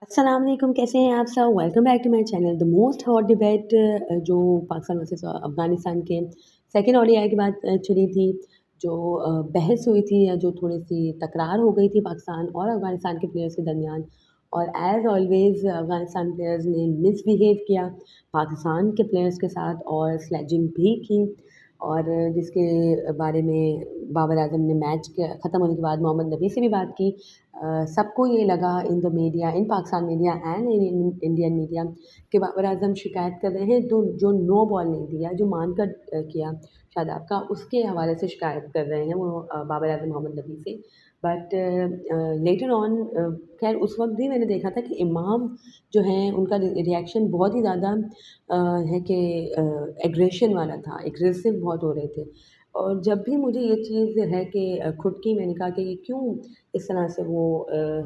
अस्सलाम वालेकुम, कैसे हैं आप सब? Welcome back to my channel. The most hot debate जो पाकिस्तान वर्सेस अफ़गानिस्तान के सेकंड ओडीआई के बाद चली थी, जो बहस हुई थी या जो थोड़ी-सी तकरार हो गई थी पाकिस्तान और अफ़गानिस्तान के प्लेयर्स के दरमियान। और एज़ ऑलवेज़ अफ़गानिस्तान प्लेयर्स ने मिसबिहेव किया पाकिस्तान के प्लेयर्स के साथ और स्लेजिंग भी की। और जिसके बारे में बाबर आज़म ने मैच के ख़त्म होने के बाद मोहम्मद नबी से भी बात की। सबको ये लगा in the media, in Pakistan media and in Indian media कि बाबर आज़म शिकायत कर रहे हैं, तो जो नो बॉल नहीं दिया, जो मानकर किया शादाब का, उसके हवाले से शिकायत कर रहे हैं वो बाबर आज़म मोहम्मद नबी से। बट लेटर ऑन खैर उस वक़्त भी मैंने देखा था कि इमाम जो हैं उनका रिएक्शन बहुत ही ज़्यादा है कि एग्रेशन वाला था, एग्रेसिव बहुत हो रहे थे। और जब भी मुझे ये चीज़ है कि खुद की, मैंने कहा कि ये क्यों इस तरह से वो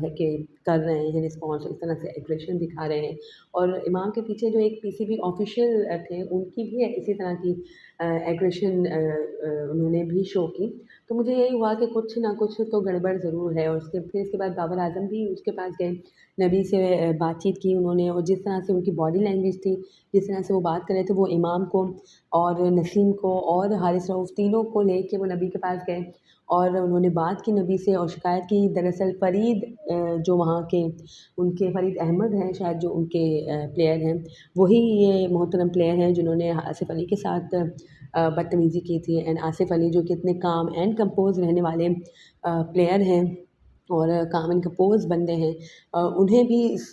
है कि कर रहे हैं रिस्पॉन्स, इस तरह से एग्रेशन दिखा रहे हैं। और इमाम के पीछे जो एक पीसीबी ऑफिशियल थे, उनकी भी इसी तरह की एग्रेशन उन्होंने भी शो की। तो मुझे यही हुआ कि कुछ ना कुछ तो गड़बड़ ज़रूर है। और फिर इसके बाद बाबर आज़म भी उसके पास गए, नबी से बातचीत की उन्होंने। और जिस तरह से उनकी बॉडी लैंग्वेज थी, जिस तरह से वो बात कर रहे थे, वो इमाम को और नसीम को और हारिस रऊफ़ तीनों को लेके वो नबी के पास गए और उन्होंने बात की नबी से और शिकायत की। दरअसल फ़रीद जो वहाँ के उनके फ़रीद अहमद हैं शायद, जो उनके प्लेयर हैं, वही ये मोहतरम प्लेयर हैं जिन्होंने आसिफ़ अली के साथ बदतमीज़ी की थी। एंड आसिफ़ अली जो कि इतने काम एंड कंपोज़ रहने वाले प्लेयर हैं और काम एंड कंपोज़ बंदे हैं, उन्हें भी इस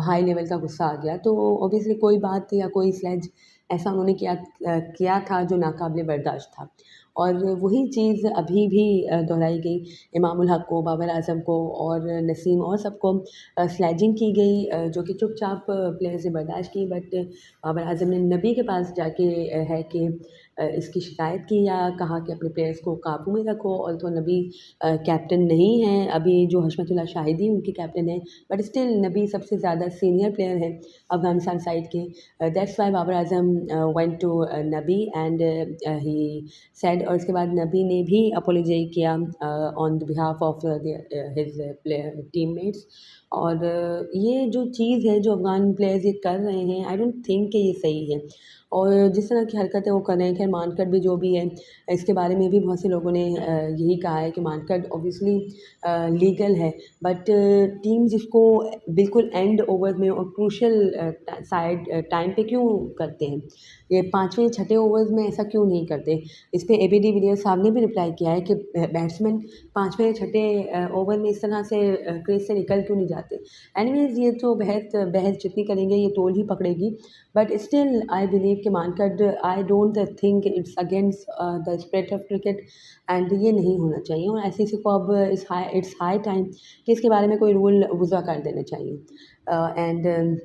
हाई लेवल का गुस्सा आ गया। तो ऑब्वियसली कोई बात या कोई स्लेज ऐसा उन्होंने किया था जो नाक़ाबिल बर्दाश्त था। और वही चीज़ अभी भी दोहराई गई। इमामुल हक को, बाबर आज़म को और नसीम और सबको स्लेजिंग की गई, जो कि चुपचाप प्लेयर्स ने बर्दाश्त की। बट बाबर आज़म ने नबी के पास जाके है कि इसकी शिकायत की या कहा कि अपने प्लेयर्स को काबू में रखो। और तो नबी कैप्टन नहीं हैं अभी, जो हशमतुल्लाह शाहिदी उनके कैप्टन हैं, बट स्टिल नबी सबसे ज़्यादा सीनियर प्लेयर हैं अफ़गानिस्तान साइड के। That's why Babar Azam went to Nabi and he said. और इसके बाद नबी ने भी अपोलोजाइज़ किया on the behalf of his player teammates. और ये जो चीज़ है जो अफ़गान प्लेयर्स ये कर रहे हैं, आई डोंट थिंक कि ये सही है। और जिस तरह की हरकतें वो कर रहे हैं, खैर मानकट भी जो भी है, इसके बारे में भी बहुत से लोगों ने यही कहा है कि मानकट ऑब्वियसली लीगल है। बट टीम्स इसको बिल्कुल एंड ओवर में और क्रूशियल साइड टाइम पे क्यों करते हैं? ये 5वें छठे ओवर्स में ऐसा क्यों नहीं करते? इस पे एबी डिविलियर्स साहब ने भी रिप्लाई किया है कि बैट्समैन 5वें छठे ओवर में इस तरह से क्रीज से निकल क्यों नहीं जाते? एनीवेज़ ये तो बहस बहस जितनी करेंगे ये तोल ही पकड़ेगी। बट स्टिल आई बिलीव कि Mankad, I don't think it's against the spirit of cricket and ये नहीं होना चाहिए। और आईसीसी को अब इट्स हाई टाइम कि इसके बारे में कोई रूल वज़ा कर देने चाहिए। एंड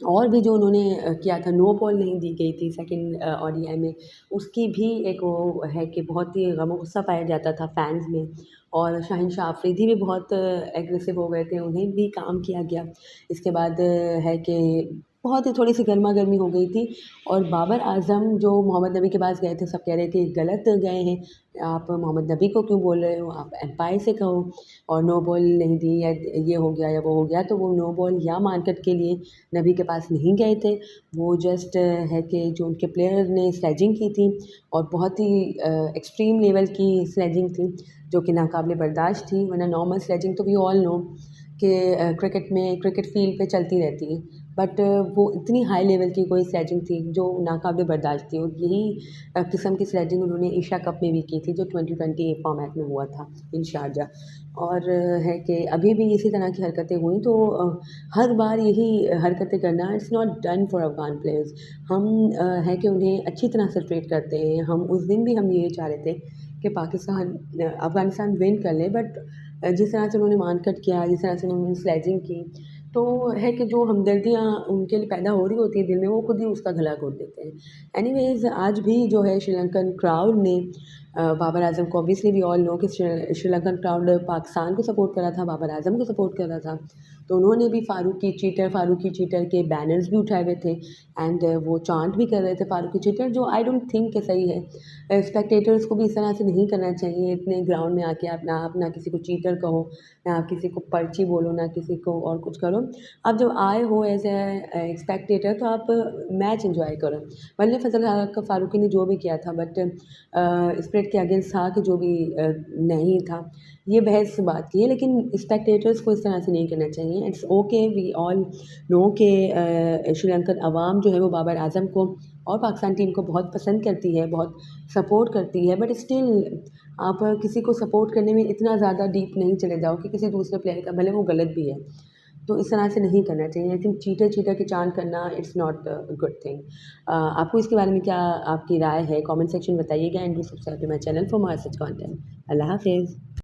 और भी जो उन्होंने किया था, नो बॉल नहीं दी गई थी सेकंड ओडीआई में, उसकी भी एक वो है कि बहुत ही गम-ओ-गुस्सा पाया जाता था फैन्स में। और शाहीन शाह अफरीदी भी बहुत एग्रेसिव हो गए थे, उन्हें भी काम किया गया। इसके बाद है कि बहुत ही थोड़ी-सी गरमा-गर्मी हो गई थी। और बाबर आज़म जो मोहम्मद नबी के पास गए थे, सब कह रहे थे गलत गए हैं, आप मोहम्मद नबी को क्यों बोल रहे हो? आप एम्पायर से कहो। और नो बॉल नहीं दी या ये हो गया या वो हो गया, तो वो नो बॉल या मार्केट के लिए नबी के पास नहीं गए थे। वो जस्ट है कि जो उनके प्लेयर ने स्लेजिंग की थी और बहुत ही एक्सट्रीम लेवल की स्लेजिंग थी, जो कि नाकाबिले बर्दाश्त थी। वरना नॉर्मल स्लेजिंग तो वी ऑल नो कि क्रिकेट में क्रिकेट फील्ड पे चलती रहती है। बट वो इतनी हाई लेवल की कोई स्लेजिंग थी जो नाकाबिले बर्दाश्त थी। और यही किस्म की स्लेजिंग उन्होंने एशिया कप में भी की थी, जो 2020 फॉर्मेट में हुआ था इन शारजाह। और है कि अभी भी इसी तरह की हरकतें हुई, तो हर बार यही हरकतें करना, it's not done for Afghan players. हम है कि उन्हें अच्छी तरह से ट्रीट करते हैं। हम उस दिन भी हम ये चाह रहे थे कि पाकिस्तान अफ़गानिस्तान विन कर ले। बट जिस तरह से उन्होंने मानकट किया, जिस तरह से उन्होंने स्लेजिंग की, तो है कि जो हमदर्दियाँ उनके लिए पैदा हो रही होती हैं दिल में, वो खुद ही उसका गला घोट देते हैं। एनीवेज़ आज भी जो है श्रीलंकन क्राउड ने बाबर आज़म को ऑब्वियसली वी ऑल नो कि श्रीलंकन क्राउड पाकिस्तान को सपोर्ट कर रहा था, बाबर आज़म को सपोर्ट कर रहा था। तो उन्होंने भी फ़ारूकी चीटर के बैनर्स भी उठाए हुए थे एंड वो चांट भी कर रहे थे फ़ारूकी चीटर, जो आई डोंट थिंक कि सही है। स्पेक्टेटर्स को भी इस तरह से नहीं करना चाहिए, इतने ग्राउंड में आके आप ना किसी को चीटर कहो, ना आप किसी को पर्ची बोलो, ना किसी को और कुछ करो। आप जब आए हो एज़ स्पेक्टेटर तो आप मैच एन्जॉय करो। वल्ले फ़ज़ल हक फ़ारूकी ने जो भी किया था बट स्प्रिट के अगेंस्ट था कि जो भी नहीं था, ये बहस बात की है, लेकिन स्पेक्टेटर्स को इस तरह से नहीं करना चाहिए। It's okay, we all know कि श्रीलंकन अवाम जो है वो बाबर आज़म को और पाकिस्तान टीम को बहुत पसंद करती है, बहुत सपोर्ट करती है, बट स्टिल आप किसी को सपोर्ट करने में इतना ज़्यादा डीप नहीं चले जाओ कि किसी दूसरे प्लेयर का, भले वो गलत भी है। तो इस तरह से नहीं करना चाहिए। आई थिंक चीटर के चांट करना it's not a good thing. आपको इसके बारे में क्या आपकी राय है? कमेंट सेक्शन में बताइएगा and do subscribe to my channel for more such content. अल्लाह हाफ़िज़।